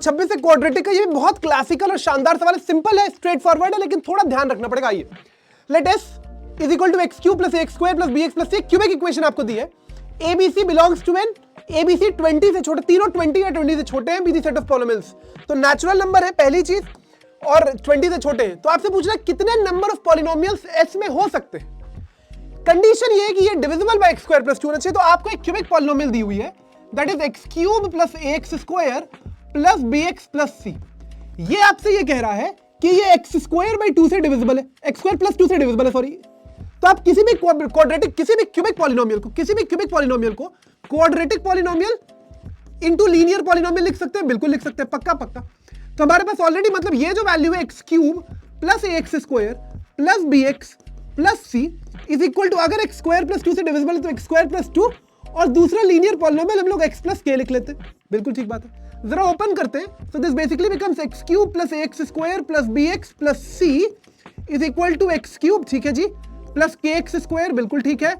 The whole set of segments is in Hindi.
26 से क्वाड्रेटिक का ये बहुत क्लासिकल और शानदार सवाल है, सिंपल है, स्ट्रेट फॉरवर्ड है, लेकिन थोड़ा ध्यान रखना पड़ेगा। आइए, let S is equal to X cube plus x square plus B x plus C, cubic equation आपको दी है। ABC belongs to N, ABC 20 से छोटे, तीनों 20 या 20 से छोटे हैं, बीसी सेट ऑफ पॉलिनोमियल्स, तो नेचुरल नंबर है पहली चीज, और 20 से छोटे हैं। तो आपसे पूछना कितने नंबर ऑफ पॉलिनोमियल्स एस में हो सकते हैं। कंडीशन ये है कि ये divisible by x square plus 2 होना चाहिए। तो आपको एक क्यूबिक पॉलिनोमियल दी हुई है, that is x cube plus x square plus B x plus c. ये आपसे ये कह रहा है कि ये एक्स स्क्वायर बाई 2 से डिविजिबल है, एक्स स्क्वायर प्लस 2 से डिविजिबल है, सॉरी। तो आप किसी भी क्वाड्रेटिक, किसी भी क्यूबिक पॉलिनोमियल को quadratic polynomial into linear polynomial लिख सकते हैं, बिल्कुल लिख सकते हैं, पक्का पक्का। तो हमारे पास ऑलरेडी मतलब ये जो वैल्यू है X cube plus x square plus B x plus C is equal to, अगर एक्स स्क्वायर प्लस 2 से डिविजिबल है तो एक्स स्क्वायर प्लस 2, और दूसरा लीनियर पॉलिनोमियल हम लोग एक्स प्लस के लिख लेते हैं, बिल्कुल ठीक बात है। जरा ओपन करते हैं, so this basically becomes X cube plus x square plus B x plus C is equal to X cube, ठीक है जी, प्लस के एक्स स्क्वायर, बिल्कुल ठीक है,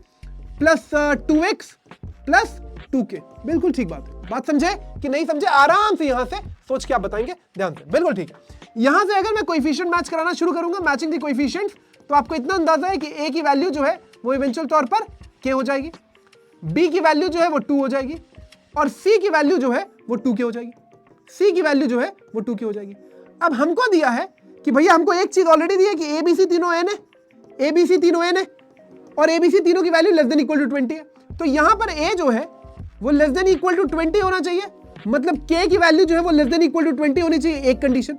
प्लस 2x प्लस 2k, बिल्कुल ठीक बात है। बात समझे कि नहीं समझे? आराम से यहां से सोच के आप बताएंगे, ध्यान से, बिल्कुल ठीक है। यहां से अगर मैं कोएफिशिएंट मैच कराना शुरू करूंगा, मैचिंग द कोएफिशिएंट्स, तो आपको इतना अंदाजा है कि a की वैल्यू जो है वो इवेंचुअल तौर पर k हो जाएगी, b की वैल्यू जो है वो 2 हो जाएगी, और c की वैल्यू जो है वो 2k हो जाएगी, c की वैल्यू जो है वो 2k हो जाएगी। अब हमको दिया है कि भैया हमको एक चीज ऑलरेडी दी है कि abc तीनों n है, abc तीनों n है, और abc तीनों की value less than equal to 20 है। तो यहां पर a जो है वो लेस देन इक्वल टू 20 होना चाहिए, मतलब k की वैल्यू जो है वो लेस देन इक्वल टू 20 होनी चाहिए, एक कंडीशन।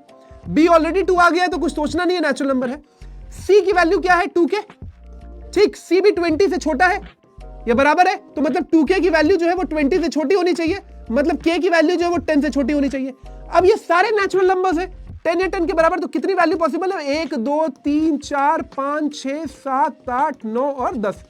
b ऑलरेडी 2 आ गया है तो कुछ सोचना नहीं है, नेचुरल नंबर है। c की वैल्यू क्या है? 2k, ठीक, c भी 20 से छोटा है या बराबर है, तो मतलब 2k की वैल्यू जो है वो 20 से छोटी होनी चाहिए, मतलब k की वैल्यू जो है वो 10 से छोटी होनी चाहिए। अब ये सारे नेचुरल नंबर्स है 10 या 10 के बराबर, तो कितनी वैल्यू पॉसिबल है? 1 2 3 4 5 6 7 8 9 और 10।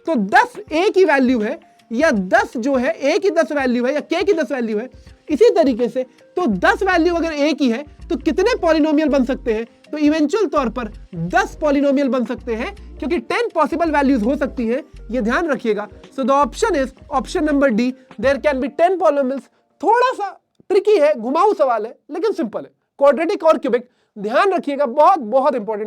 तो 10 a की वैल्यू है, या 10 जो है a की 10 वैल्यू है, या k की 10 वैल्यू है। इसी तरीके से तो 10 वैल्यू अगर a की है तो कितने पॉलिनोमियल बन सकते हैं? तो इवेंचुअल तौर पर 10 पॉलिनोमियल बन सकते हैं, क्योंकि 10 पॉसिबल वैल्यूज हो सकती हैं, ये ध्यान रखिएगा। So the option is option number D, there can be 10 polynomials. थोड़ा सा ट्रिकी है, घुमाऊ सवाल है, लेकिन सिंपल है, क्वाड्रेटिक और क्यूबिक, ध्यान रखिएगा, बहुत बहुत इंपॉर्टेंट।